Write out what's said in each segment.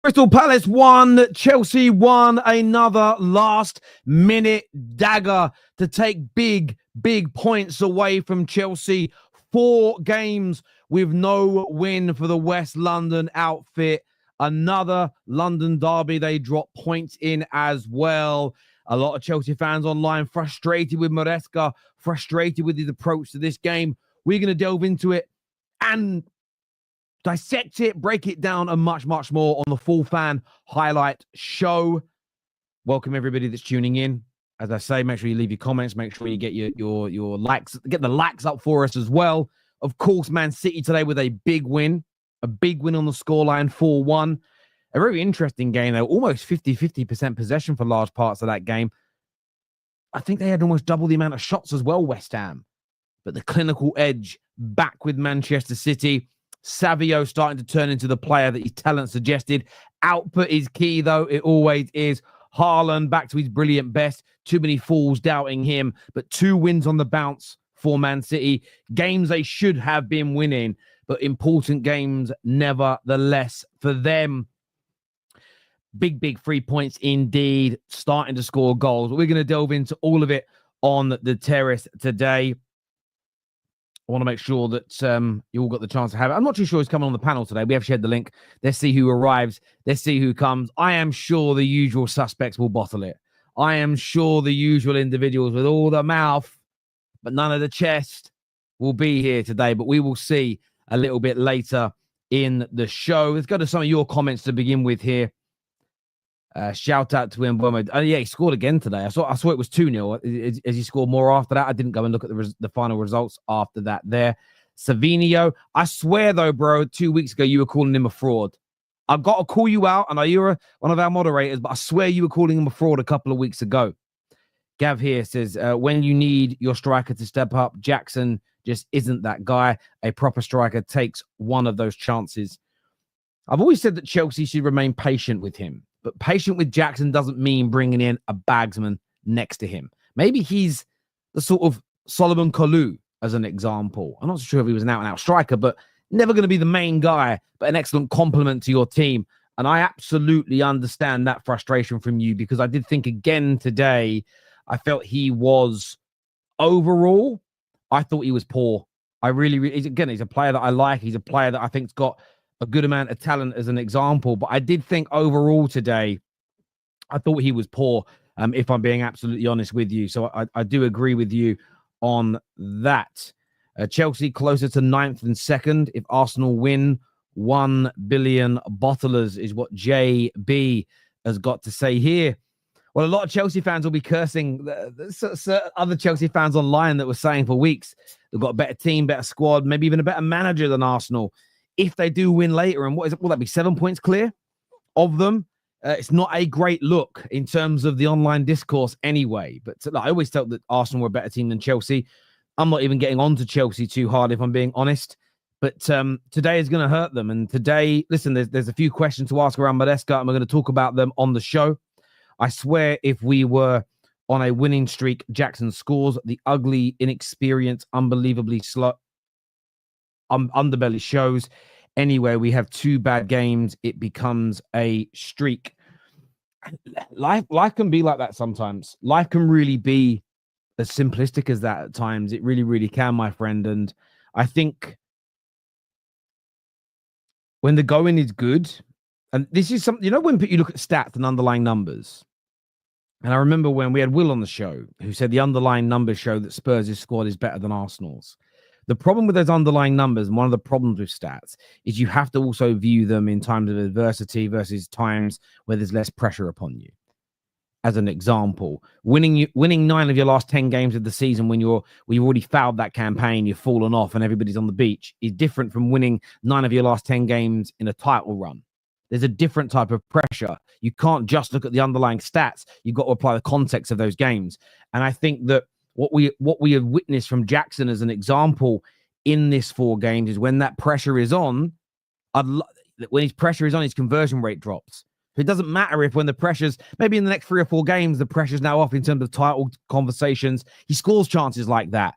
Crystal Palace won, Chelsea won, another last-minute dagger to take big points away from Chelsea. 4 games with no win for the West London outfit. Another London derby they dropped points in as well. A lot of Chelsea fans online frustrated with Maresca, frustrated with his approach to this game. We're going to delve into it and dissect it, break it down, and much more on the Full Fan Highlight Show. Welcome everybody that's tuning in. As I say, make sure you leave your comments. Make sure you get your likes, get the likes up for us as well. Of course, Man City today with a big win on the scoreline, 4-1. A very interesting game, though. Almost 50% possession for large parts of that game. I think they had almost double the amount of shots as well, West Ham. But the clinical edge back with Manchester City. Savio starting to turn into the player that his talent suggested. Output is key, though. It always is. Haaland back to his brilliant best. Too many fools doubting him. But 2 wins on the bounce for Man City. Games they should have been winning, but important games nevertheless for them. Big 3 points indeed. Starting to score goals. But we're going to delve into all of it on the terrace today. I want to make sure that you all got the chance to have it. I'm not too sure who's coming on the panel today. We have shared the link. Let's see who arrives. Let's see who comes. I am sure the usual suspects will bottle it. I am sure the usual individuals with all the mouth, but none of the chest will be here today. But we will see a little bit later in the show. Let's go to some of your comments to begin with here. Shout out to him. Yeah, he scored again today. I saw it was 2-0. As he scored more after that, I didn't go and look at the final results after that there. Savinio, I swear though, bro, 2 weeks ago you were calling him a fraud. I've got to call you out. I know you're one of our moderators, but I swear you were calling him a fraud a couple of weeks ago. Gav here says, when you need your striker to step up, Jackson just isn't that guy. A proper striker takes one of those chances. I've always said that Chelsea should remain patient with him. But patient with Jackson doesn't mean bringing in a bagsman next to him. Maybe he's the sort of Solomon Kalou as an example. I'm not so sure if he was an out-and-out striker, but never going to be the main guy, but an excellent complement to your team. And I absolutely understand that frustration from you, because I did think again today, I felt he was overall, I thought he was poor. I really, again, he's a player that I like. He's a player that I think's got a good amount of talent as an example, but I did think overall today, I thought he was poor, if I'm being absolutely honest with you. So I do agree with you on that. Chelsea closer to 9th and 2nd. If Arsenal win, 1 billion bottlers is what JB has got to say here. Well, a lot of Chelsea fans will be cursing other Chelsea fans online that were saying for weeks they've got a better team, better squad, maybe even a better manager than Arsenal. If they do win later, and what is it? Will that be 7 points clear of them? It's not a great look in terms of the online discourse anyway. But I always felt that Arsenal were a better team than Chelsea. I'm not even getting on to Chelsea too hard, if I'm being honest. But today is going to hurt them. And today, listen, there's a few questions to ask around Maresca, and we're going to talk about them on the show. I swear if we were on a winning streak, Jackson scores. The ugly, inexperienced, unbelievably slow underbelly shows. Anyway, we have 2 bad games. It becomes a streak. Life can be like that sometimes. Life can really be as simplistic as that at times. It really can, my friend. And I think when the going is good, and this is something, when you look at stats and underlying numbers, and I remember when we had Will on the show who said the underlying numbers show that Spurs' squad is better than Arsenal's. The problem with those underlying numbers, and one of the problems with stats, is you have to also view them in times of adversity versus times where there's less pressure upon you. As an example, winning 9 of your last 10 games of the season when you've already fouled that campaign, you've fallen off, and everybody's on the beach, is different from winning 9 of your last 10 games in a title run. There's a different type of pressure. You can't just look at the underlying stats. You've got to apply the context of those games. And I think that what we have witnessed from Jackson as an example in this 4 games is when that pressure is on, when his pressure is on, his conversion rate drops. So it doesn't matter if when the pressure's, maybe in the next 3 or 4 games, the pressure's now off in terms of title conversations. He scores chances like that.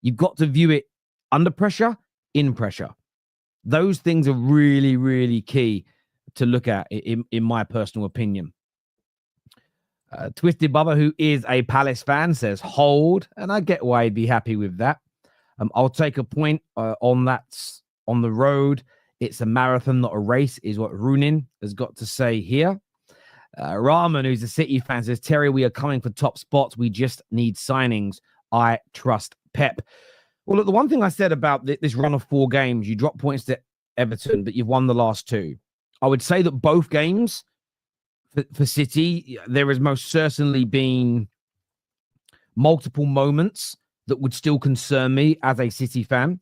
You've got to view it under pressure, in pressure. Those things are really key to look at, in my personal opinion. Twisted Bubba, who is a Palace fan, says hold, and I get why he'd be happy with that. I'll take a point on that. On the road, it's a marathon, not a race, is what Runin has got to say here. Rahman, who's a City fan, says, Terry, we are coming for top spots. We just need signings. I trust Pep. Well, look, the one thing I said about this run of 4 games, you drop points to Everton, but you've won the last 2. I would say that both games for City, there has most certainly been multiple moments that would still concern me as a City fan.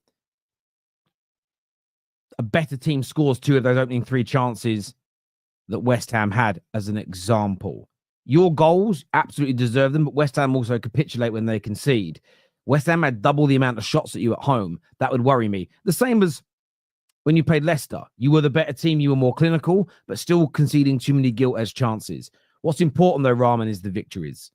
A better team scores 2 of those opening 3 chances that West Ham had, as an example. Your goals absolutely deserve them, but West Ham also capitulate when they concede. West Ham had double the amount of shots at you at home. That would worry me. The same as when you played Leicester. You were the better team. You were more clinical, but still conceding too many gilt-edged chances. What's important, though, Rahman, is the victories.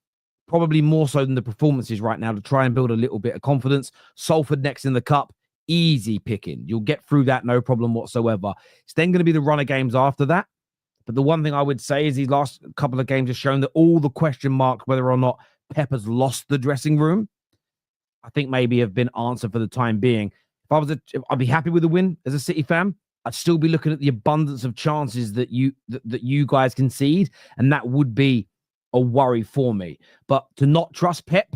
Probably more so than the performances right now, to try and build a little bit of confidence. Salford next in the Cup. Easy picking. You'll get through that, no problem whatsoever. It's then going to be the run of games after that. But the one thing I would say is these last couple of games have shown that all the question marks, whether or not Pep has lost the dressing room, I think maybe have been answered for the time being. I'd be happy with the win as a City fan. I'd still be looking at the abundance of chances that you guys concede, and that would be a worry for me. But to not trust Pep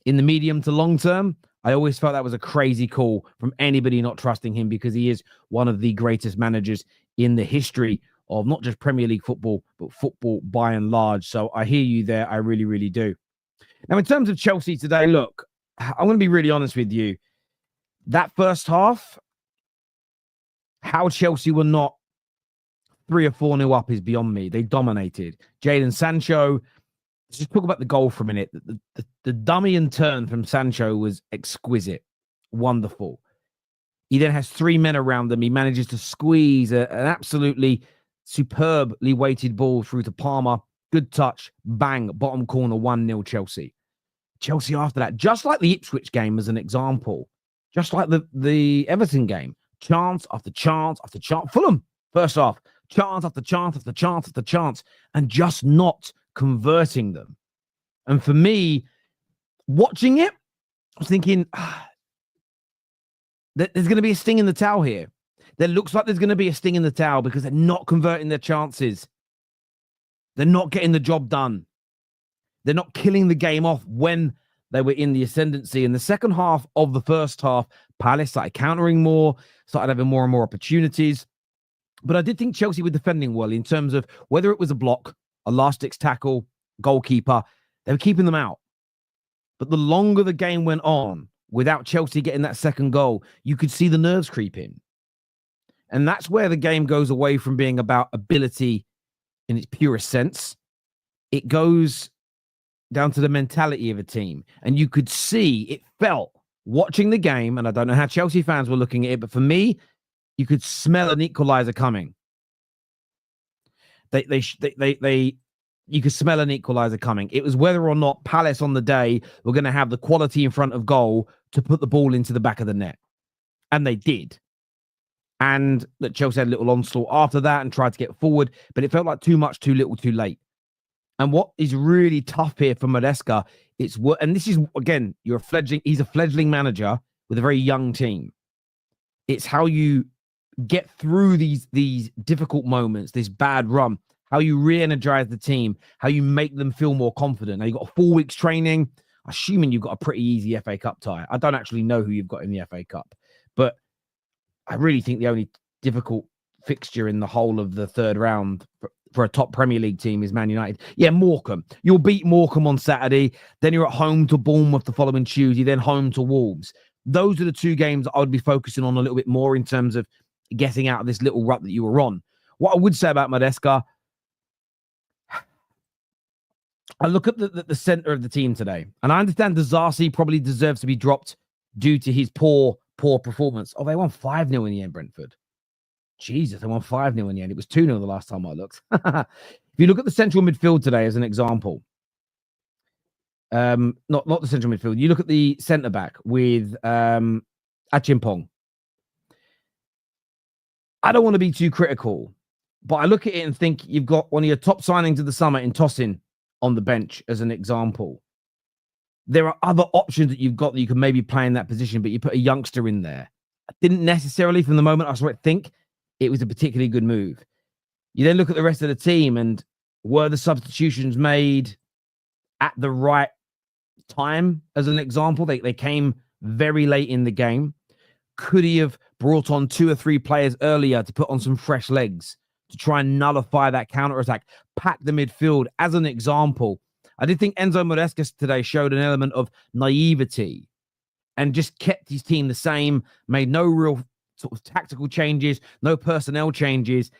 in the medium to long term, I always felt that was a crazy call from anybody not trusting him, because he is one of the greatest managers in the history of not just Premier League football, but football by and large. So I hear you there. I really, really do. Now, in terms of Chelsea today, look, I'm going to be really honest with you. That first half, how Chelsea were not 3 or 4-0 up is beyond me. They dominated. Jadon Sancho, let's just talk about the goal for a minute. The dummy and turn from Sancho was exquisite. Wonderful. He then has 3 men around him. He manages to squeeze an absolutely superbly weighted ball through to Palmer. Good touch. Bang. Bottom corner. 1-0 Chelsea. Chelsea after that, just like the Ipswich game as an example, just like the Everton game, chance after chance after chance. Fulham, first half, chance after chance after chance after chance, and just not converting them. And for me, watching it, I was thinking, there's going to be a sting in the towel here. There looks like there's going to be a sting in the towel because they're not converting their chances. They're not getting the job done. They're not killing the game off when they were in the ascendancy. In the second half of the first half, Palace started countering more, started having more and more opportunities. But I did think Chelsea were defending well in terms of whether it was a block, a last-ditch tackle, goalkeeper, they were keeping them out. But the longer the game went on, without Chelsea getting that second goal, you could see the nerves creep in. And that's where the game goes away from being about ability in its purest sense. It goes down to the mentality of a team. And you could see, it felt, watching the game, and I don't know how Chelsea fans were looking at it, but for me, you could smell an equaliser coming. You could smell an equaliser coming. It was whether or not Palace on the day were going to have the quality in front of goal to put the ball into the back of the net. And they did. And that Chelsea had a little onslaught after that and tried to get forward, but it felt like too much, too little, too late. And what is really tough here for Maresca, and this is, again, he's a fledgling manager with a very young team. It's how you get through these difficult moments, this bad run, how you re-energize the team, how you make them feel more confident. Now, you've got 4 weeks training, assuming you've got a pretty easy FA Cup tie. I don't actually know who you've got in the FA Cup, but I really think the only difficult fixture in the whole of the third round for a top Premier League team is Man United. Yeah, Morecambe. You'll beat Morecambe on Saturday. Then you're at home to Bournemouth the following Tuesday, then home to Wolves. Those are the 2 games I would be focusing on a little bit more in terms of getting out of this little rut that you were on. What I would say about Maresca, I look at the center of the team today, and I understand Dazarsi probably deserves to be dropped due to his poor performance. Oh, they won 5-0 in the end, Brentford. Jesus, they won 5-0 in the end. It was 2-0 the last time I looked. If you look at the central midfield today as an example, not the central midfield, you look at the centre-back with Achimpong. I don't want to be too critical, But I look at it and think you've got one of your top signings of the summer in Tosin on the bench as an example. There are other options that you've got that you can maybe play in that position, but you put a youngster in there. I didn't necessarily, from the moment I saw it, think it was a particularly good move. You then look at the rest of the team, and were the substitutions made at the right time, as an example? They came very late in the game. Could he have brought on 2 or 3 players earlier to put on some fresh legs to try and nullify that counter-attack, pack the midfield, as an example? I did think Enzo Maresca today showed an element of naivety and just kept his team the same, made no real sort of tactical changes, no personnel changes,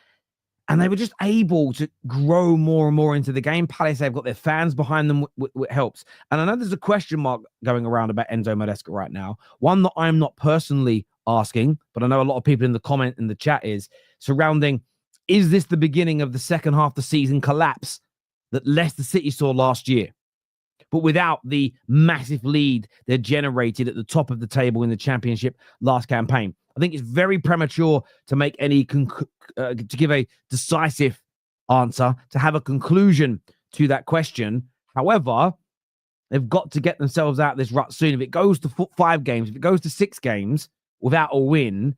and they were just able to grow more and more into the game. Palace, they've got their fans behind them, which helps. And I know there's a question mark going around about Enzo Maresca right now, one that I'm not personally asking, but I know a lot of people in the chat is surrounding, is this the beginning of the second half of the season collapse that Leicester City saw last year, but without the massive lead they generated at the top of the table in the Championship last campaign? I think it's very premature to make any to give a decisive answer, to have a conclusion to that question. However, they've got to get themselves out of this rut soon. If it goes to 5 games, if it goes to 6 games without a win,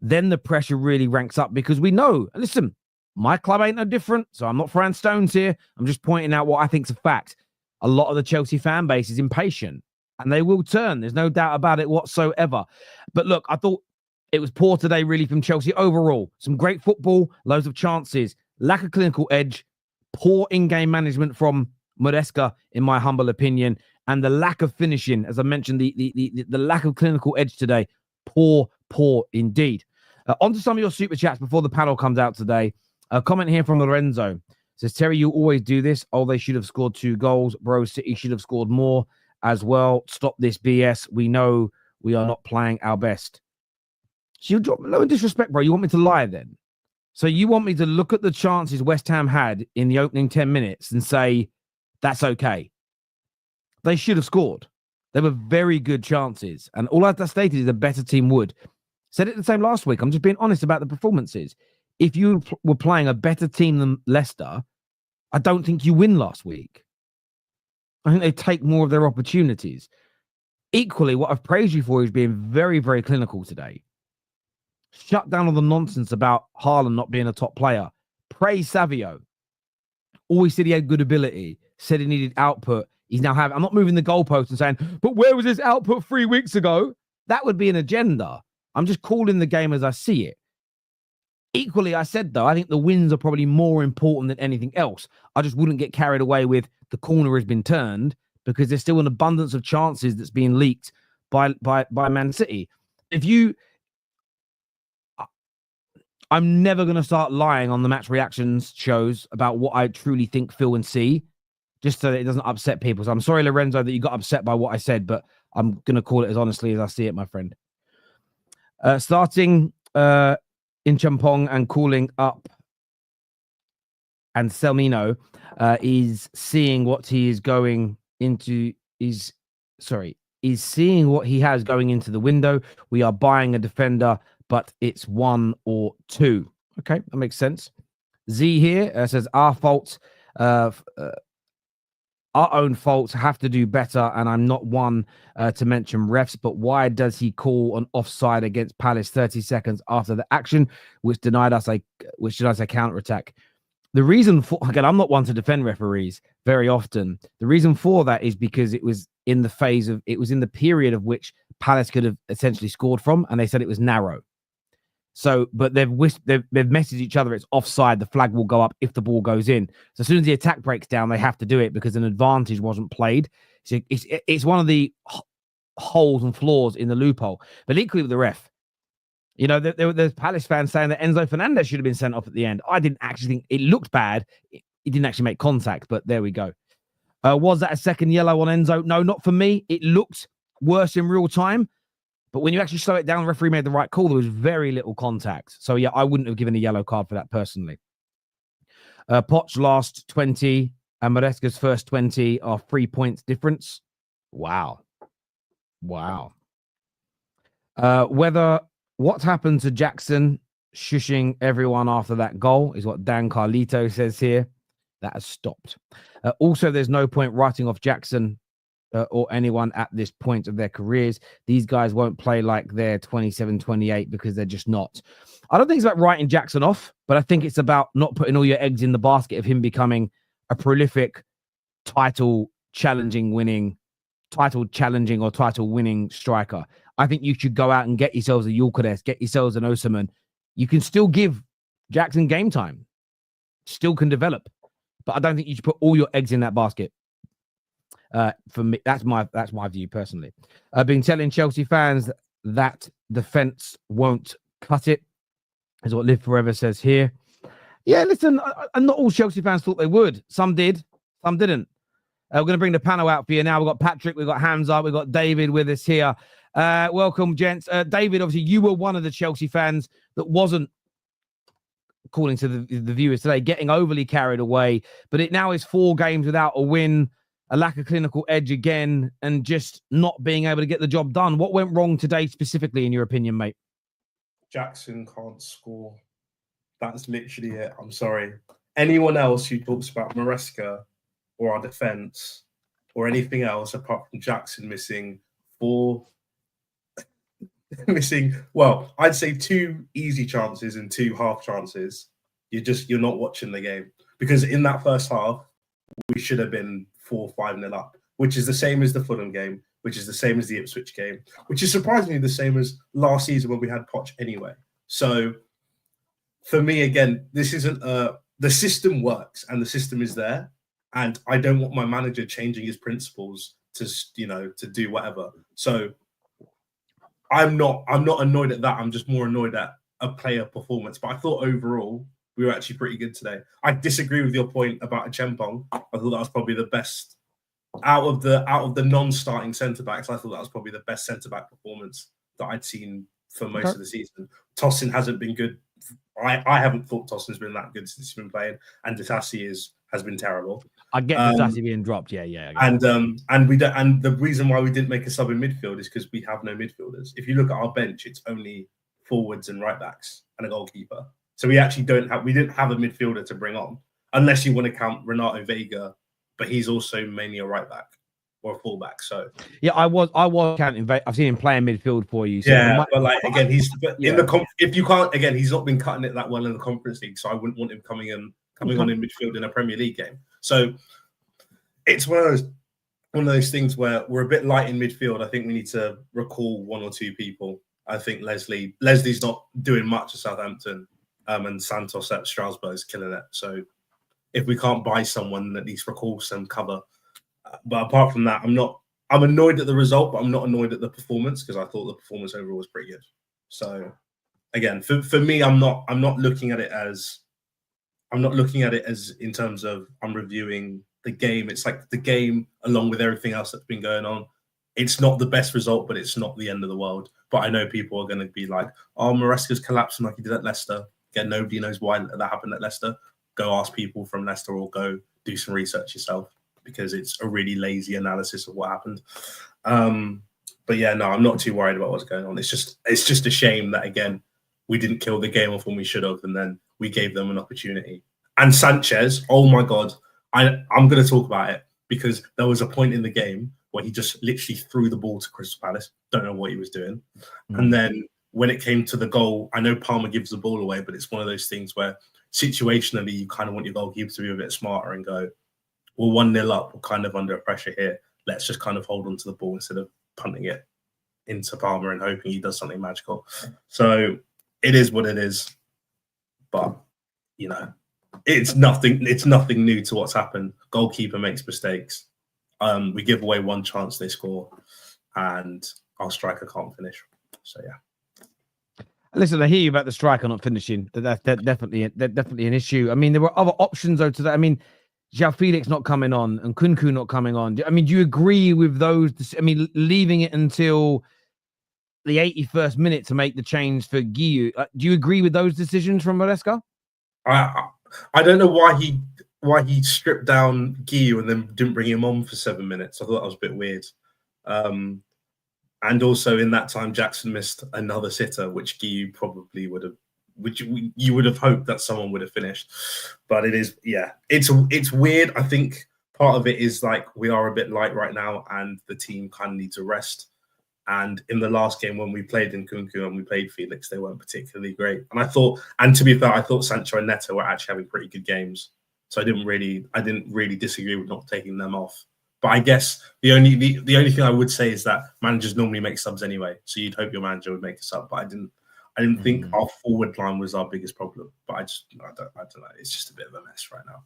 then the pressure really ranks up, because we know, listen, my club ain't no different, so I'm not throwing stones here. I'm just pointing out what I think's a fact. A lot of the Chelsea fan base is impatient, and they will turn. There's no doubt about it whatsoever. But look, I thought it was poor today, really, from Chelsea overall. Some great football, loads of chances, lack of clinical edge, poor in-game management from Maresca, in my humble opinion, and the lack of finishing, as I mentioned, the lack of clinical edge today, poor indeed. On to some of your super chats before the panel comes out today. A comment here from Lorenzo. Says, Terry, you always do this. Oh, they should have scored 2 goals. Bro, City should have scored more as well. Stop this BS. We know we are not playing our best. So you drop no disrespect, bro. You want me to lie then? So you want me to look at the chances West Ham had in the opening 10 minutes and say, that's okay? They should have scored. They were very good chances. And all I stated is a better team would. Said it the same last week. I'm just being honest about the performances. If you were playing a better team than Leicester, I don't think you win last week. I think they take more of their opportunities. Equally, what I've praised you for is being very, very clinical today. Shut down all the nonsense about Haaland not being a top player. Praise Savio. Always said he had good ability. Said he needed output. He's now having... I'm not moving the goalpost and saying, but where was his output 3 weeks ago? That would be an agenda. I'm just calling the game as I see it. Equally, I said, though, I think the wins are probably more important than anything else. I just wouldn't get carried away with the corner has been turned, because there's still an abundance of chances that's being leaked by Man City. I'm never going to start lying on the match reactions shows about what I truly think, feel, and see, just so that it doesn't upset people. So I'm sorry, Lorenzo, that you got upset by what I said, but I'm going to call it as honestly as I see it, my friend. Starting in Champong and calling up, and Selmino is seeing what he is going into, is seeing what he has going into the window. We are buying a defender, but it's 1 or 2. Okay, that makes sense. Z here says, our fault, our own faults, have to do better, and I'm not one to mention refs, but why does he call an offside against Palace 30 seconds after the action, which denied us a counter-attack? The reason for, again, I'm not one to defend referees very often. The reason for that is because it was in the period of which Palace could have essentially scored from, and they said it was narrow. So, but they've messaged each other it's offside. The flag will go up if the ball goes in. So as soon as the attack breaks down, they have to do it because an advantage wasn't played. So it's one of the holes and flaws in the loophole. But equally with the ref, you know, there's Palace fans saying that Enzo Fernandez should have been sent off at the end. I didn't actually think it looked bad. It didn't actually make contact, but there we go. Was that a second yellow on Enzo? No, not for me. It looked worse in real time. But when you actually slow it down, the referee made the right call. There was very little contact. So, yeah, I wouldn't have given a yellow card for that personally. Poch last 20 and Maresca's first 20 are 3 points difference. Wow. What happened to Jackson shushing everyone after that goal, is what Dan Carlito says here. That has stopped. Also, there's no point writing off Jackson or anyone at this point of their careers. These guys won't play like they're 27, 28 because they're just not. I don't think it's about writing Jackson off, but I think it's about not putting all your eggs in the basket of him becoming a prolific title challenging or title winning striker. I think you should go out and get yourselves a Gyökeres, get yourselves an Osimhen. You can still give Jackson game time, still can develop, but I don't think you should put all your eggs in that basket. For me, that's my view personally. I've been telling Chelsea fans that defense won't cut it, is what Live Forever says here. Yeah, listen, not all Chelsea fans thought they would. Some did, some didn't. We're going to bring the panel out for you now. We've got Patrick, we've got Hamza, we've got David with us here. Welcome, gents. David, obviously, you were one of the Chelsea fans that wasn't, according to the viewers today, getting overly carried away. But it now is 4 games without a win, a lack of clinical edge again, and just not being able to get the job done. What went wrong today specifically, in your opinion, mate? Jackson can't score. That's literally it. I'm sorry. Anyone else who talks about Maresca or our defence or anything else apart from Jackson missing well, I'd say 2 easy chances and 2 half chances. You're not watching the game, because in that first half we should have been 4-5-0 up, which is the same as the Fulham game, which is the same as the Ipswich game, which is surprisingly the same as last season when we had Poch anyway. So for me, again, this isn't the system works and the system is there, and I don't want my manager changing his principles to do whatever. So I'm not annoyed at that. I'm just more annoyed at a player performance. But I thought overall we were actually pretty good today. I disagree with your point about Acheampong. I thought that was probably the best out of the non-starting centre backs. I thought that was probably the best centre back performance that I'd seen for most of the season. Tossin hasn't been good. I haven't thought Tossin's been that good since he's been playing, and Disasi has been terrible. I get Disasi being dropped. Yeah. And we don't. And the reason why we didn't make a sub in midfield is because we have no midfielders. If you look at our bench, it's only forwards and right backs and a goalkeeper. So we actually didn't have a midfielder to bring on, unless you want to count Renato Vega, but he's also mainly a right back or a fullback. So yeah, I was counting. I've seen him playing midfield for you. So yeah, but like again, in the if you can't again, he's not been cutting it that well in the Conference League, so I wouldn't want him coming on in midfield in a Premier League game. So it's one of those things where we're a bit light in midfield. I think we need to recall 1 or 2 people. I think Leslie's not doing much at Southampton, and Santos at Strasbourg is killing it. So if we can't buy someone, at least recall some cover. But apart from that, I'm annoyed at the result, but I'm not annoyed at the performance, because I thought the performance overall was pretty good. So again, for me, I'm not looking at it as in terms of I'm reviewing the game. It's like the game along with everything else that's been going on. It's not the best result, but it's not the end of the world. But I know people are going to be like, oh, Maresca's collapsing like he did at Leicester. Again, nobody knows why that happened at Leicester. Go ask people from Leicester, or go do some research yourself, because it's a really lazy analysis of what happened. But yeah, no, I'm not too worried about what's going on. It's just a shame that, again, we didn't kill the game off when we should have, and then we gave them an opportunity. And Sanchez, oh my God, I'm going to talk about it, because there was a point in the game where he just literally threw the ball to Crystal Palace. Don't know what he was doing. And then when it came to the goal, I know Palmer gives the ball away, but it's one of those things where situationally you kind of want your goalkeeper to be a bit smarter and go, we're 1-0 up, we're kind of under pressure here. Let's just kind of hold on to the ball instead of punting it into Palmer and hoping he does something magical. So it is what it is. But, it's nothing new to what's happened. Goalkeeper makes mistakes. We give away 1 chance, they score, and our striker can't finish. So yeah. Listen, I hear you about the striker not finishing. That's definitely an issue. I mean, there were other options though to that. I mean, João Felix not coming on and Kunku not coming on. I mean, do you agree with those? I mean, leaving it until the 81st minute to make the change for Guiu. Do you agree with those decisions from Maresca? I don't know why he stripped down Guiu and then didn't bring him on for 7 minutes. I thought that was a bit weird. And also in that time, Jackson missed another sitter, which Guiu probably would have which you would have hoped that someone would have finished. But it is, yeah, it's weird. I think part of it is like we are a bit light right now, and the team kind of needs a rest. And in the last game when we played in Kunku and we played Felix, they weren't particularly great. And I thought, and to be fair, I thought Sancho and Neto were actually having pretty good games. So I didn't really disagree with not taking them off. But I guess the only thing I would say is that managers normally make subs anyway. So you'd hope your manager would make a sub. But I didn't think our forward line was our biggest problem. But I don't know. It's just a bit of a mess right now.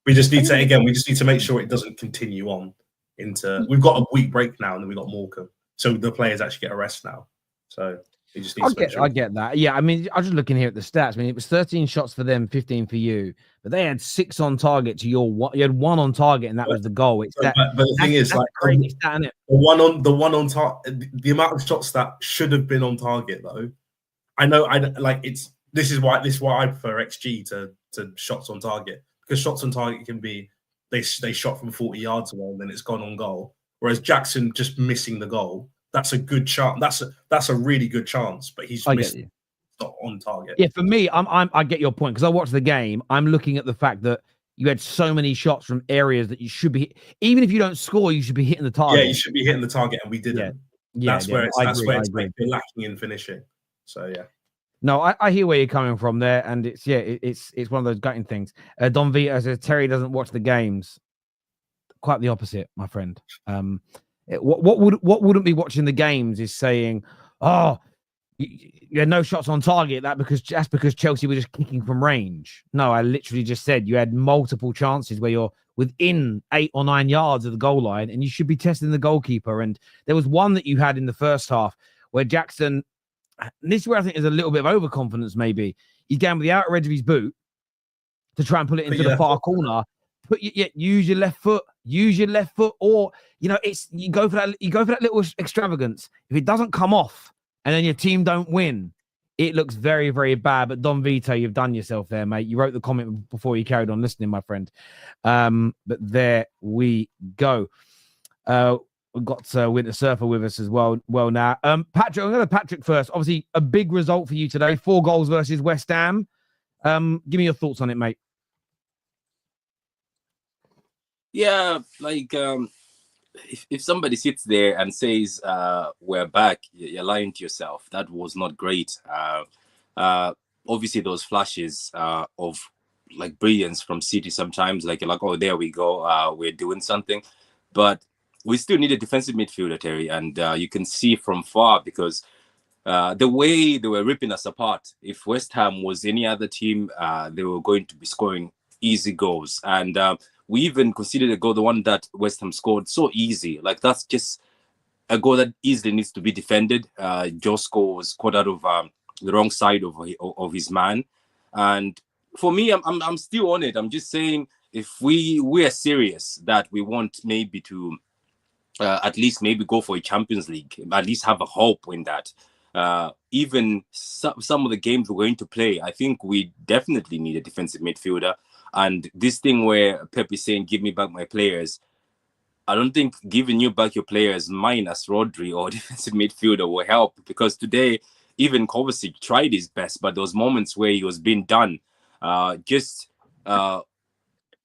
We just need to make sure it doesn't continue on into. We've got a week break now, and then we've got Morecambe. So the players actually get a rest now. So you just need I get that. Yeah, I mean, I was just looking here at the stats. I mean, it was 13 shots for them, 15 for you, but they had 6 on target to your one. You had 1 on target, and that was the goal. It's but the thing is, like, crazy stat, isn't it? The one on target, the amount of shots that should have been on target, though. I know, this is why I prefer XG to shots on target, because shots on target can be they shot from 40 yards away and then it's gone on goal. Whereas Jackson just missing the goal, that's a good chance. That's a really good chance, but he's missed, not on target. Yeah, for me, I get your point, because I watched the game. I'm looking at the fact that you had so many shots from areas that you should be, even if you don't score, you should be hitting the target. Yeah, you should be hitting the target, and we didn't. Yeah. That's where it's like you're lacking in finishing. So yeah. No, I hear where you're coming from there, and it's one of those gutting things. Don Vito says Terry doesn't watch the games. Quite the opposite, my friend. What wouldn't be watching the games is saying, "Oh, you had no shots on target." That's because Chelsea were just kicking from range. No, I literally just said you had multiple chances where you're within 8 or 9 yards of the goal line, and you should be testing the goalkeeper. And there was one that you had in the first half where Jackson. And this is where I think there's a little bit of overconfidence, maybe. He's going with the outer edge of his boot to try and pull it into the far corner. Use your left foot. Use your left foot. Or, you go for that little extravagance. If it doesn't come off and then your team don't win, it looks very, very bad. But Don Vito, you've done yourself there, mate. You wrote the comment before you carried on listening, my friend. But there we go. We've got Winter Surfer with us as well. Well, now, Patrick, I'm going to Patrick first. Obviously, a big result for you today. 4 goals versus West Ham. Give me your thoughts on it, mate. Yeah, like if somebody sits there and says we're back, you're lying to yourself. That was not great. Obviously, those flashes of like brilliance from City sometimes, like you're like, oh, there we go, we're doing something, but we still need a defensive midfielder, Terry, and you can see from far, because the way they were ripping us apart, if West Ham was any other team, they were going to be scoring easy goals. And we even considered a goal, the one that West Ham scored, so easy. Like, that's just a goal that easily needs to be defended. Josko was caught out of the wrong side of his man. And for me, I'm still on it. I'm just saying, if we're serious that we want maybe to at least maybe go for a Champions League, at least have a hope in that. Even some of the games we're going to play, I think we definitely need a defensive midfielder. And this thing where Pep is saying, give me back my players, I don't think giving you back your players minus Rodri or defensive midfielder will help, because today, even Kovacic tried his best, but those moments where he was being done, Is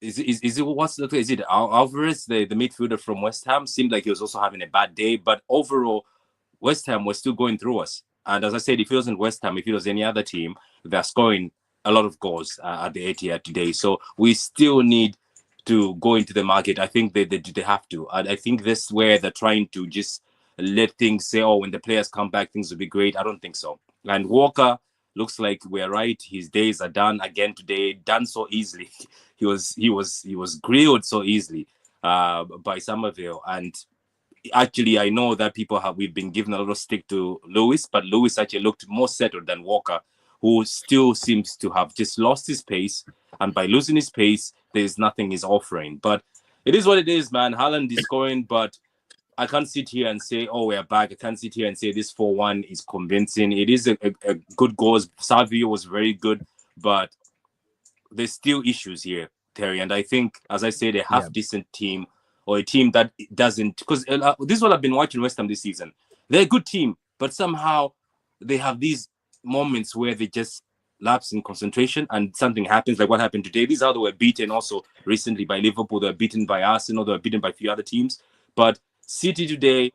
it Alvarez, the midfielder from West Ham, seemed like he was also having a bad day. But overall, West Ham was still going through us. And as I said, if it wasn't West Ham, if it was any other team, they're scoring a lot of goals at the Etihad today. So we still need to go into the market. I think they have to. I think this is where they're trying to just let things say, oh, when the players come back, things will be great. I don't think so. And Walker, looks like we're right. His days are done again today, done so easily. He was grilled so easily by Somerville. And actually, I know that we've been given a lot of stick to Lewis, but Lewis actually looked more settled than Walker, who still seems to have just lost his pace. And by losing his pace, there's nothing he's offering. But it is what it is, man. Haaland is scoring, but I can't sit here and say, oh, we're back. I can't sit here and say this 4-1 is convincing. It is a good goal. Savio was very good, but there's still issues here, Terry. And I think, as I said, a half-decent team, or a team that doesn't... Because this is what I've been watching West Ham this season. They're a good team, but somehow they have these moments where they just lapse in concentration and something happens like what happened today. These are how they were beaten also recently by Liverpool. They were beaten by Arsenal. They were beaten by a few other teams. But City today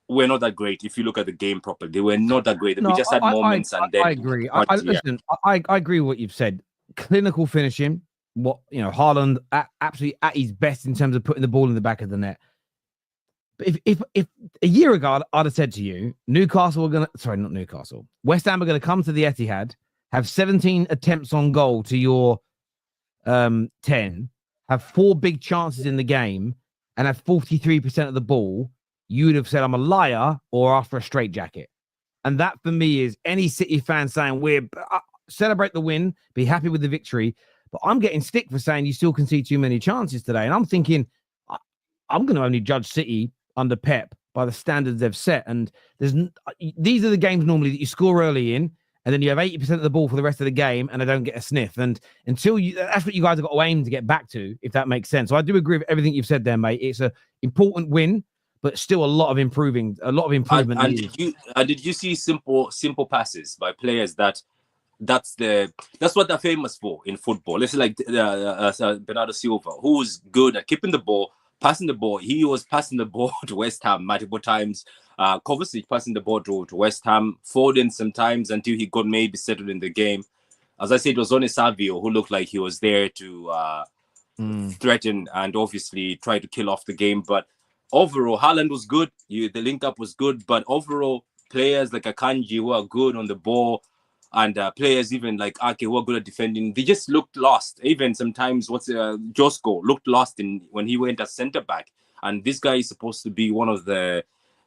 were not that great. If you look at the game properly, they were not that great. We just had moments and then... I agree. Listen, I agree with what you've said. Clinical finishing. What, Haaland absolutely at his best in terms of putting the ball in the back of the net. But if a year ago I'd have said to you, West Ham are going to come to the Etihad, have 17 attempts on goal to your 10, have 4 big chances in the game, and have 43% of the ball, you would have said I'm a liar or after a straitjacket. And that for me is any City fan saying we're celebrate the win, be happy with the victory. But I'm getting stick for saying you still concede too many chances today. And I'm thinking I'm going to only judge City under Pep by the standards they've set. And these are the games normally that you score early in, and then you have 80% of the ball for the rest of the game, and they don't get a sniff. And that's what you guys have got to aim to get back to, if that makes sense. So I do agree with everything you've said there, mate. It's an important win, but still a lot of improvement. And did you see simple passes by players that's what they're famous for in football? It's like Bernardo Silva, who's good at keeping the ball, passing the ball. He was passing the ball to West Ham multiple times. Kovacic passing the ball to West Ham, Foden sometimes until he got maybe settled in the game. As I said, it was only Savio who looked like he was there to threaten and obviously try to kill off the game. But overall, Haaland was good. The link up was good. But overall, players like Akanji who are good on the ball, and players even like Ake who are good at defending, they just looked lost. Even sometimes Josko looked lost when he went as centre-back. And this guy is supposed to be one of the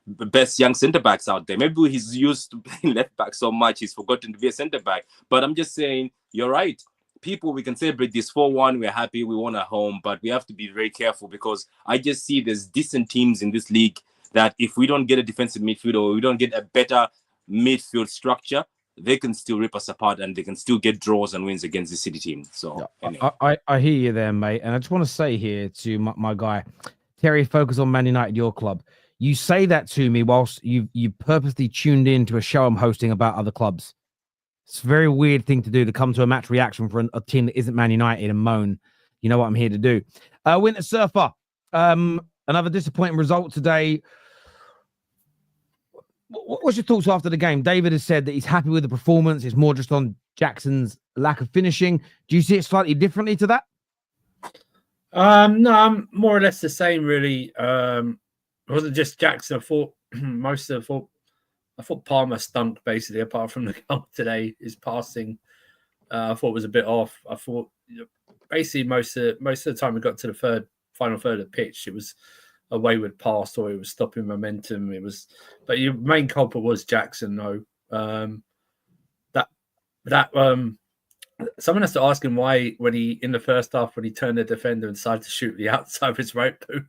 best young centre-backs out there. Maybe he's used to playing left-back so much, he's forgotten to be a centre-back. But I'm just saying, you're right. People, we can celebrate this 4-1. We're happy. We won at home. But we have to be very careful because I just see there's decent teams in this league that if we don't get a defensive midfield or we don't get a better midfield structure, they can still rip us apart and they can still get draws and wins against the City team. So anyway. I hear you there, mate. And I just want to say here to my guy, Terry, focus on Man United, your club. You say that to me whilst you purposely tuned in to a show I'm hosting about other clubs. It's a very weird thing to do, to come to a match reaction for a team that isn't Man United and moan. You know what I'm here to do. Winter Surfer, another disappointing result today. What's your thoughts after the game? David has said that he's happy with the performance. It's more just on Jackson's lack of finishing. Do you see it slightly differently to that? No, I'm more or less the same, really. It wasn't just Jackson. I thought Palmer stunk, basically, apart from the goal today. His passing, I thought was a bit off. I thought basically most of the time we got to the final third of the pitch, it was a wayward pass or it was stopping momentum. But your main culprit was Jackson, though. Someone has to ask him why, when he in the first half, when he turned the defender and decided to shoot the outside of his right boot.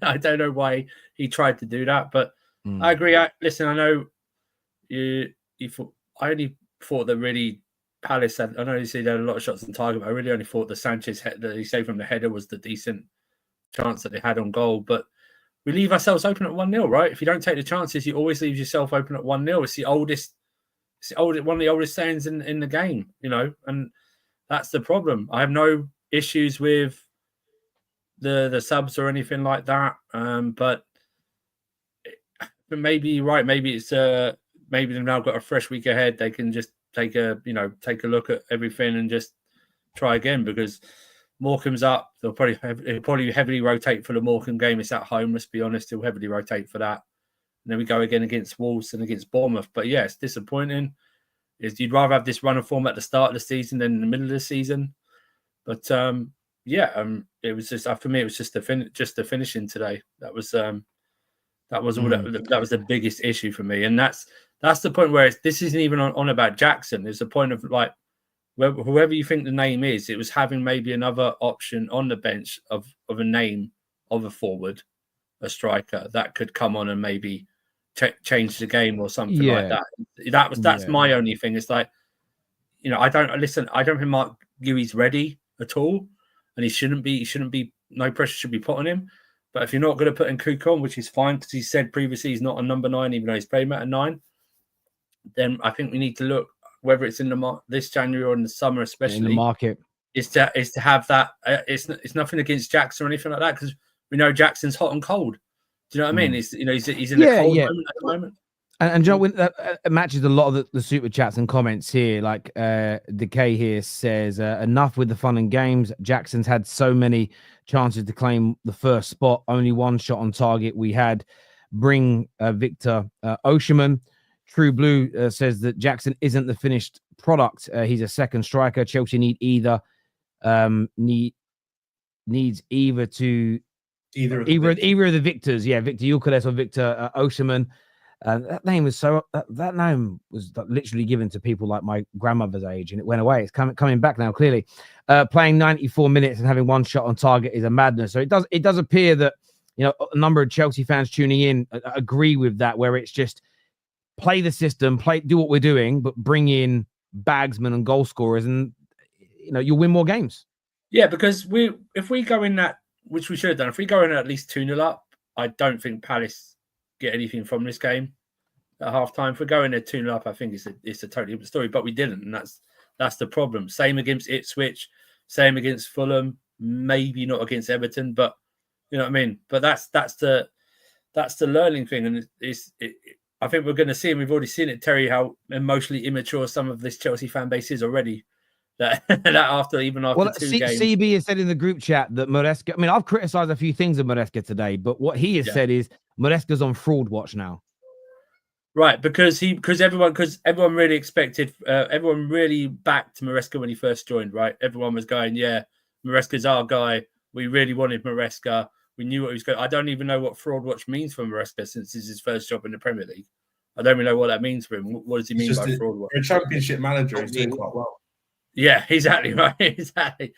I don't know why he tried to do that, but I agree. I know you thought. I only thought that really Palace had. I know you see they had a lot of shots on target, but I really only thought the Sanchez head that he saved from the header was the decent chance that they had on goal. But we leave ourselves open at 1-0, right? If you don't take the chances, you always leave yourself open at 1-0. It's one of the oldest sayings in the game, and that's the problem. I have no issues with the subs or anything like that, but maybe you're right. Maybe it's maybe they've now got a fresh week ahead. They can just take a look at everything and just try again, because Morecambe's up. They'll probably heavily rotate for the Morecambe game. It's at home. Let's be honest. They'll heavily rotate for that. And then we go again against Wolves and against Bournemouth. But yeah, it's disappointing. You'd rather have this run of form at the start of the season than in the middle of the season. But it was just, for me, it was just the finishing today. That was all. That was the biggest issue for me, and that's the point where this isn't even on about Jackson. There's a point of like, whoever you think the name is, it was having maybe another option on the bench of a name of a forward, a striker that could come on and maybe change the game or something like that. That's my only thing. It's like, I don't think Mark Gui's ready at all, and he shouldn't be. No pressure should be put on him. But if you're not going to put in Kuko, which is fine because he said previously he's not a number 9, even though he's played at a 9, then I think we need to look whether it's in this January or in the summer, especially in the market, is to have that. It's nothing against Jackson or anything like that, because we know Jackson's hot and cold. Do you know what I mean? He's in a cold moment at the moment. And John, that matches a lot of the super chats and comments here. Like Decay here says, enough with the fun and games. Jackson's had so many chances to claim the first spot. Only one shot on target. We had bring Victor Osimhen. True Blue says that Jackson isn't the finished product. He's a second striker. Chelsea need either needs either of the Victors. Yeah, Victor Gyökeres or Victor Osimhen. That name was that name was literally given to people like my grandmother's age, and it went away. It's coming back now. Clearly, playing 94 minutes and having one shot on target is a madness. So it does appear that a number of Chelsea fans tuning in agree with that, where it's just play the system, do what we're doing, but bring in bagsmen and goal scorers, and you'll win more games. Yeah, because if we go in that, which we should have done, if we go in at least 2-0 up, I don't think Palace get anything from this game at halftime. If we go in there 2-0 up, I think it's a totally different story, but we didn't, and that's the problem. Same against Ipswich, same against Fulham, maybe not against Everton, but you know what I mean. But that's the learning thing, and I think we're going to see, and we've already seen it, Terry, how emotionally immature some of this Chelsea fan base is already. That after two games. CB has said in the group chat that Maresca. I mean, I've criticised a few things of Maresca today, but what he has said is Maresca's on fraud watch now. Right, because everyone really expected, everyone really backed Maresca when he first joined. Right, everyone was going, yeah, Maresca's our guy. We really wanted Maresca. We knew what he was going. I don't even know what fraud watch means for Maresca since it's his first job in the Premier League. I don't even know what that means for him. What does he mean by fraud watch? A championship manager is doing quite well. Yeah, exactly right. Exactly.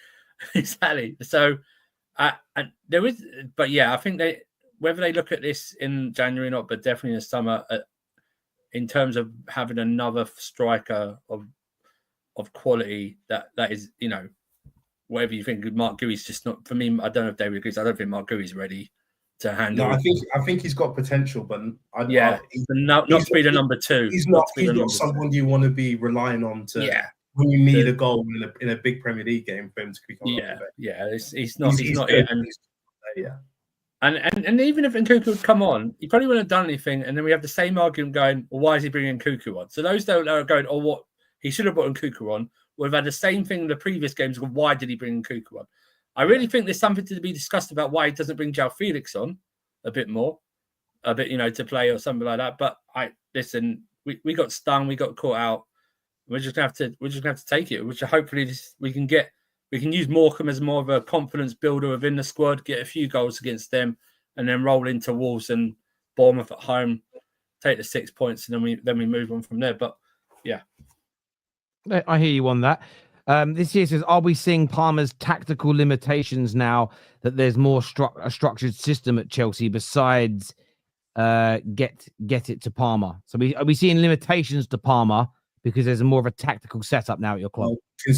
So, there is, but yeah, I think whether they look at this in January or not, but definitely in the summer, in terms of having another striker of quality, that is, whatever you think. Mark Gui's just not for me. I don't know if David agrees. I don't think Mark Gui's ready to handle. No, I think he's got potential, but not to be the number two. He's not someone you want to be relying on to. Yeah. When you need a goal in a big Premier League game for him to become he's not it. And even if Nkunku would come on, he probably wouldn't have done anything. And then we have the same argument going, well, why is he bringing Nkunku on? So those that are going, oh, what he should have brought Nkunku on, would have had the same thing in the previous games. Why did he bring Nkunku on? I really think there's something to be discussed about why he doesn't bring João Felix on a bit more, to play or something like that. But we got stung, we got caught out. We're just gonna have to take it. Which hopefully we can use Morecambe as more of a confidence builder within the squad, get a few goals against them, and then roll into Wolves and Bournemouth at home, take the 6 points, and then we move on from there. But yeah, I hear you on that. This year says, are we seeing Palmer's tactical limitations now that there's more a structured system at Chelsea besides get it to Palmer? So are we seeing limitations to Palmer because there's more of a tactical setup now at your club? I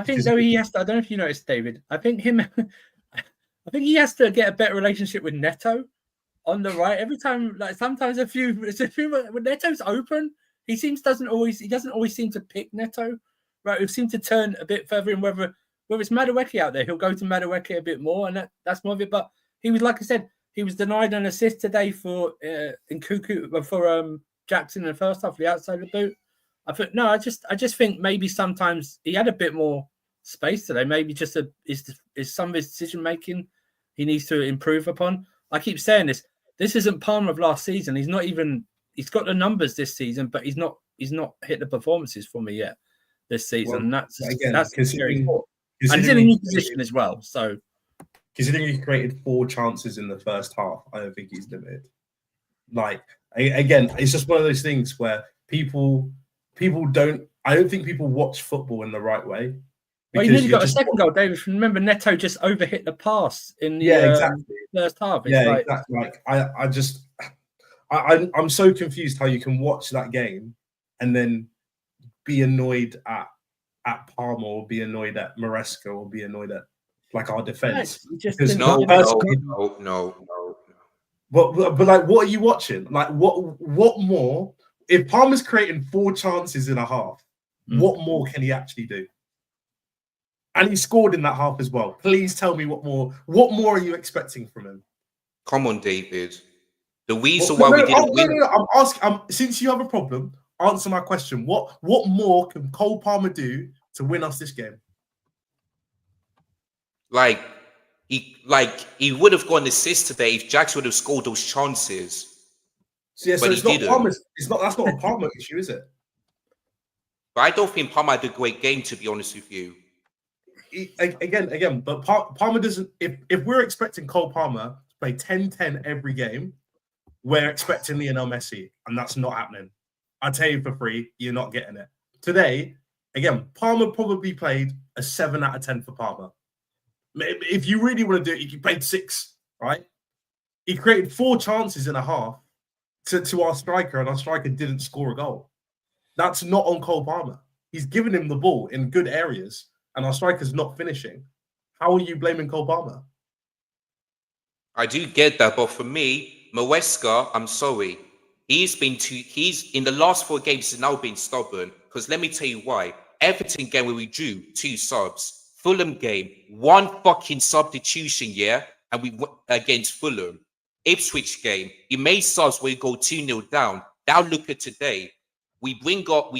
think though he has to. I don't know if you noticed, David. I think he has to get a better relationship with Neto on the right. Every time, sometimes when Neto's open, he doesn't always seem to pick Neto. Right, he seems to turn a bit further in. Whether it's Madueke out there, he'll go to Madueke a bit more, and that's more of it. But he was, like I said, he was denied an assist today for Nkunku for Jackson in the first half, the outside of the boot. I just think maybe sometimes he had a bit more space today. Maybe just is some of his decision making he needs to improve upon. I keep saying this. This isn't Palmer of last season. He's got the numbers this season, but he's not hit the performances for me yet this season. Well, that's considering and he's in a new position as well. So considering he created 4 chances in the first half, I don't think he's limited. Again, it's just one of those things where people don't. I don't think people watch football in the right way. Well, he nearly got a second goal, David. Remember, Neto just overhit the pass in the first half. Exactly. I'm so confused how you can watch that game and then be annoyed at Palmer or be annoyed at Maresca or be annoyed at our defense. No. But what are you watching? What more if Palmer's creating 4 chances in a half, what more can he actually do? And he scored in that half as well. Please tell me what more. What more are you expecting from him? Come on, David. The reason why we didn't win. No. I'm asking. Since you have a problem, answer my question. What more can Cole Palmer do to win us this game? He would have got an assist today if Jackson would have scored those chances. So it's not Palmer's. That's not a Palmer issue, is it? But I don't think Palmer had a great game, to be honest with you. Again, but Palmer doesn't. If we're expecting Cole Palmer to play 10-10 every game, we're expecting Lionel Messi, and that's not happening. I tell you for free, you're not getting it. Today, again, Palmer probably played a 7 out of 10 for Palmer. If you really want to do it, he played 6, right? He created 4 chances in a half to our striker, and our striker didn't score a goal. That's not on Cole Palmer. He's given him the ball in good areas, and our striker's not finishing. How are you blaming Cole Palmer? I do get that, but for me, Maresca, I'm sorry. He's in the last 4 games, he's now been stubborn. Because let me tell you why. Everton game where we drew 2 subs. Fulham game, 1 fucking substitution, yeah? And we went against Fulham. Ipswich game, he made subs where we go 2-0 down. Now look at today. We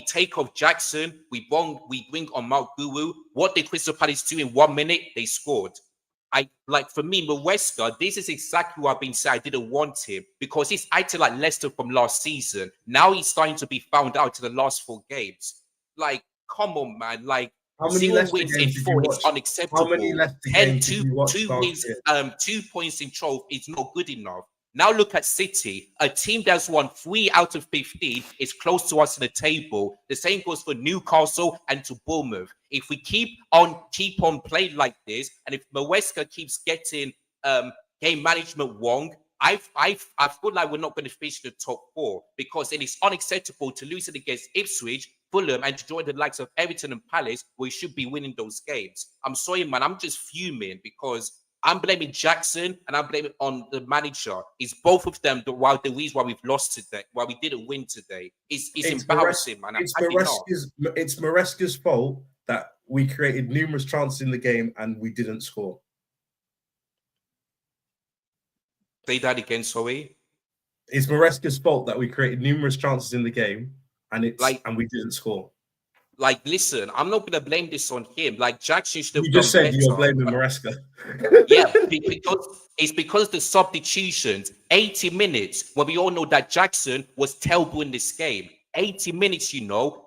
take off Jackson, we bring on Mark Guru. What did Crystal Palace do in 1 minute? They scored. For me, Maresca, this is exactly what I've been saying. I didn't want him because he's acting like Leicester from last season. Now he's starting to be found out in the last 4 games. Come on, man. How many 0 Leicester wins in games 4 is unacceptable. How many Leicester games did you watch 2 wins, last year? 2 points in 12 is not good enough. Now look at City, a team that's won 3 out of 15 is close to us in the table. The same goes for Newcastle and to Bournemouth. If we keep on playing like this, and if Maresca keeps getting game management wrong, I feel like we're not going to finish the top 4 because it is unacceptable to lose it against Ipswich, Fulham, and to join the likes of Everton and Palace, where we should be winning those games. I'm sorry, man. I'm just fuming because I'm blaming Jackson and I'm blaming on the manager. It's both of them the reason why we've lost today, why we didn't win today. It's embarrassing, man. It's Maresca's fault that we created numerous chances in the game and we didn't score. Say that again, sorry. It's Maresca's fault that we created numerous chances in the game and we didn't score. Listen, I'm not going to blame this on him. Jackson should have You just said better. you're blaming Maresca. Yeah, because the substitutions, 80 minutes, when we all know that Jackson was terrible in this game. 80 minutes,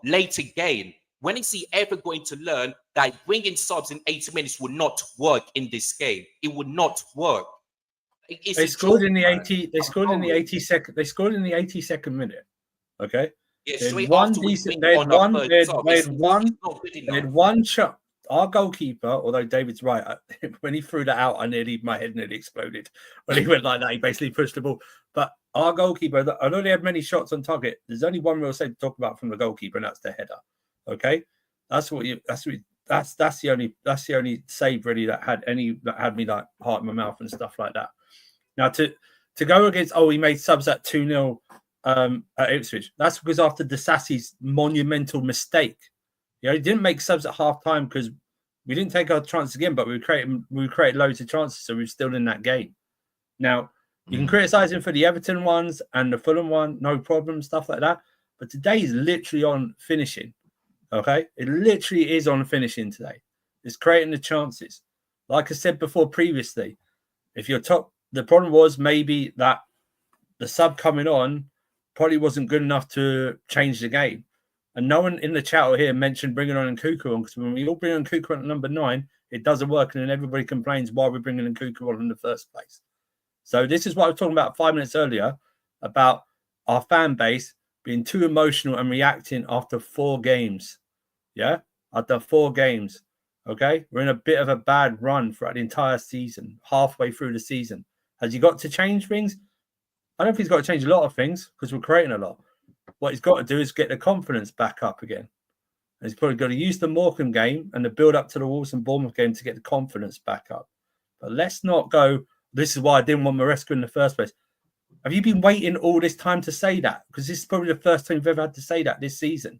late again. When is he ever going to learn that bringing subs in 80 minutes would not work in this game? It would not work. They scored in the 82nd minute. Okay. Yeah, they had one shot. Our goalkeeper, although David's right, when he threw that out, my head nearly exploded. When he went like that, he basically pushed the ball. But our goalkeeper, I know they had many shots on target. There's only one real save to talk about from the goalkeeper, and that's the header. Okay, that's the only save really that had me like heart in my mouth and stuff like that. Now to go against, he made subs at 2-0 at Ipswich. That's because after Desassi's monumental mistake, he didn't make subs at half time because we didn't take our chances again, but we created loads of chances, so we were still in that game. Now you can criticize him for the Everton ones and the Fulham one, no problem, stuff like that. But today is literally on finishing. Okay, it literally is on finishing today. It's creating the chances. Like I said before previously, if you're top, the problem was maybe that the sub coming on probably wasn't good enough to change the game. And no one in the chat here mentioned bringing on Nkunku on, because when we all bring on Nkunku on at number 9, it doesn't work, and then everybody complains why we're bringing Nkunku on in the first place. So this is what I was talking about 5 minutes earlier about our fan base being too emotional and reacting after 4 games. Yeah, after 4 games. Okay, we're in a bit of a bad run throughout the entire season, halfway through the season. Has he got to change things? I don't think he's got to change a lot of things because we're creating a lot. What he's got to do is get the confidence back up again. And he's probably got to use the Morecambe game and the build up to the Wolves and Bournemouth game to get the confidence back up. But let's not go, this is why I didn't want Maresca in the first place. Have you been waiting all this time to say that? Because this is probably the first time you've ever had to say that this season.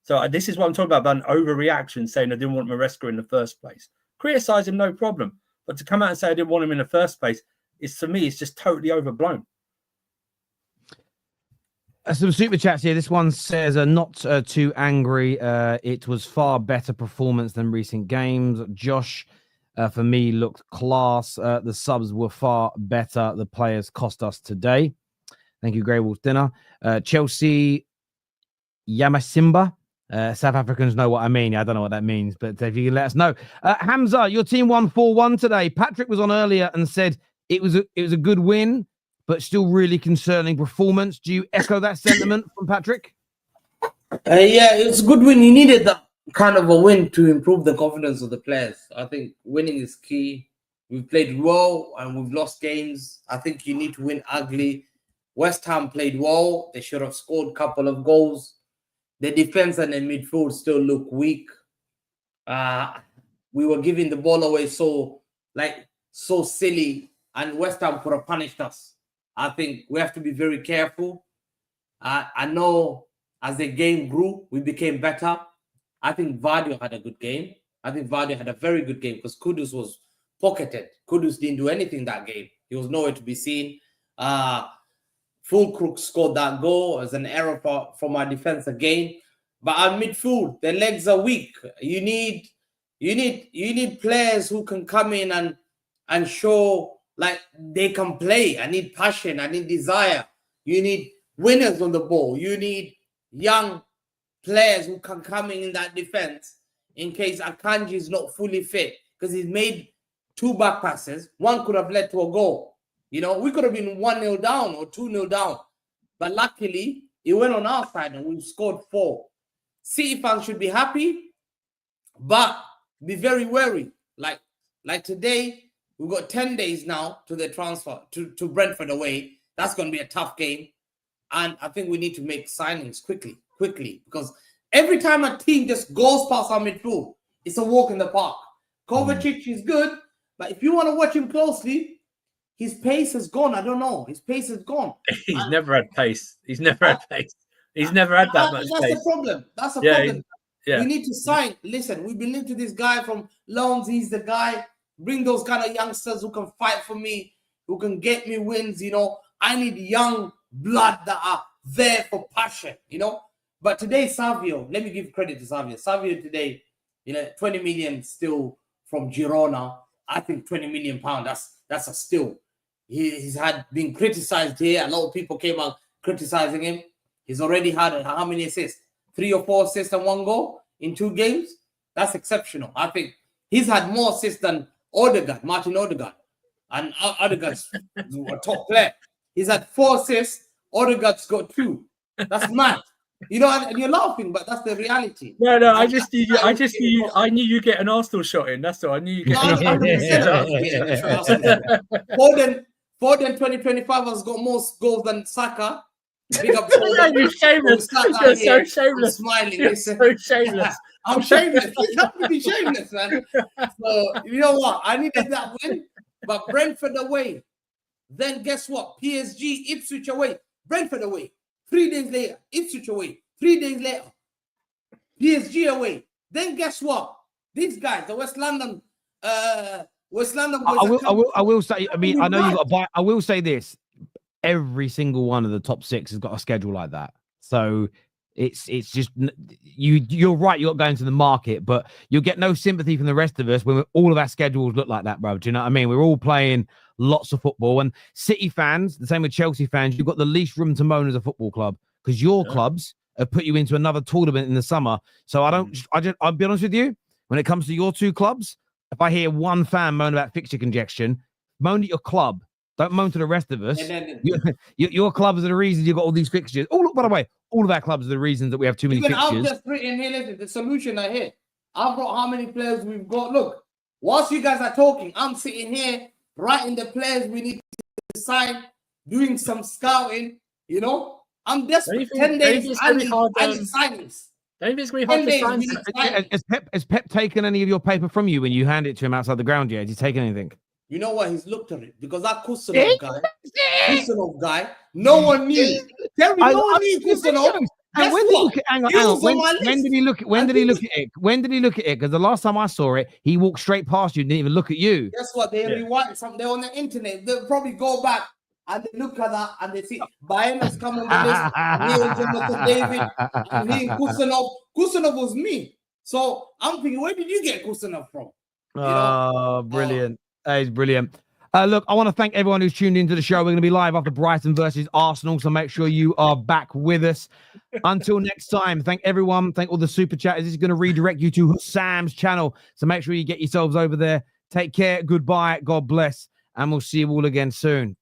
So this is what I'm talking about an overreaction, saying I didn't want Maresca in the first place. Criticise him, no problem. But to come out and say I didn't want him in the first place, is to me, it's just totally overblown. Some super chats here. This one says, not too angry. It was far better performance than recent games. Josh, for me, looked class. The subs were far better. The players cost us today. Thank you, Grey Wolf Dinner. Chelsea Yamasimba. South Africans know what I mean. I don't know what that means, but if you can let us know. Hamza, your team won 4-1 today. Patrick was on earlier and said it was a good win, but still really concerning performance. Do you echo that sentiment from Patrick? Yeah, it's a good win. You needed that kind of a win to improve the confidence of the players. I think winning is key. We've played well and we've lost games. I think you need to win ugly. West Ham played well. They should have scored a couple of goals. The defense and the midfield still look weak. We were giving the ball away so silly, and West Ham could have punished us. I think we have to be very careful. I know as the game grew, we became better. I think Vardy had a good game. I think Vardy had a very good game because Kudus was pocketed. Kudus didn't do anything that game. He was nowhere to be seen. Fulkrug scored that goal as an error from our defense again. But our midfield, their legs are weak. You need players who can come in and show like they can play. I need passion. I need desire. You need winners on the ball. You need young players who can come in that defense in case Akanji is not fully fit because he's made 2 back passes. One could have led to a goal. You know, we could have been 1-0 down or 2-0 down. But luckily, it went on our side and we scored 4. City fans should be happy, but be very wary. Like today, we've got 10 days now to the transfer to Brentford away. That's going to be a tough game. And I think we need to make signings quickly, because every time a team just goes past our midfield, it's a walk in the park. Kovacic is good, but if you want to watch him closely, his pace has gone. I don't know. His pace has gone. He's never had pace. He's never had pace. He's never had that much pace. That's the problem. That's the problem. We need to sign. Listen, we believe to this guy from Loans. He's the guy. Bring those kind of youngsters who can fight for me, who can get me wins. You know, I need young blood that are there for passion. You know, but today Savio. Let me give credit to Savio. Savio today, 20 million still from Girona. I think 20 million pound. That's a steal. He's been criticized here. A lot of people came out criticizing him. He's already had how many assists? 3 or 4 assists and 1 goal in 2 games. That's exceptional. I think he's had more assists than Martin Odegaard. And Odegaard's a top player. He's had 4 assists. Odegaard's got 2. That's mad. And you're laughing, but that's the reality. No, I knew you get an Arsenal shot in. That's all. I knew you get. Foden 2025 has got more goals than Saka. Big up You're shameless. You're so shameless. I'm smiling. You're so shameless. I'm shameless. You have to be shameless, man. So you know what? I needed that win, but Brentford away. Then guess what? PSG, Ipswich away. Brentford away. 3 days later, Ipswich away. 3 days later, PSG away. Then guess what? These guys, the West London boys. I will say. I mean, I know you got to buy. I will say this: every single one of the top 6 has got a schedule like that. So it's just you're right. You're not going to the market, but you'll get no sympathy from the rest of us when all of our schedules look like that, bro. Do you know what I mean? We're all playing lots of football, and City fans, the same with Chelsea fans, you've got the least room to moan as a football club because your clubs have put you into another tournament in the summer. So I'll be honest with you, when it comes to your 2 clubs, if I hear one fan moan about fixture congestion, moan at your club. Don't moan to the rest of us. Your clubs are the reasons you've got all these fixtures. Oh, look, by the way, all of our clubs are the reasons that we have too many fixtures. I've just written here, listen, the solution I hear. I've got how many players we've got. Look, whilst you guys are talking, I'm sitting here writing the players we need to sign, doing some scouting, I'm desperate. 10 days, I need signings. Don't it's going to be hard to sign. Has Pep taken any of your paper from you when you hand it to him outside the ground yet? Has he taken anything? You know what? He's looked at it because that Kusanov guy, no one knew. Tell me, no one knew Kusanov. And when did he look at, hang on, He was on my when list. did he look at, when did he look at it? When did he look at it? Because the last time I saw it, he walked straight past you, didn't even look at you. Guess what? They rewind something. They're on the internet. They'll probably go back and they look at that and they see Baema's come on the list. And he was Jonathan David. And he Kusanov. Kusanov was me. So I'm thinking, where did you get Kusanov from? Oh, brilliant. That is brilliant. Look, I want to thank everyone who's tuned into the show. We're going to be live after Brighton versus Arsenal, so make sure you are back with us. Until next time, thank everyone. Thank all the super chatters. This is going to redirect you to Sam's channel, so make sure you get yourselves over there. Take care. Goodbye. God bless. And we'll see you all again soon.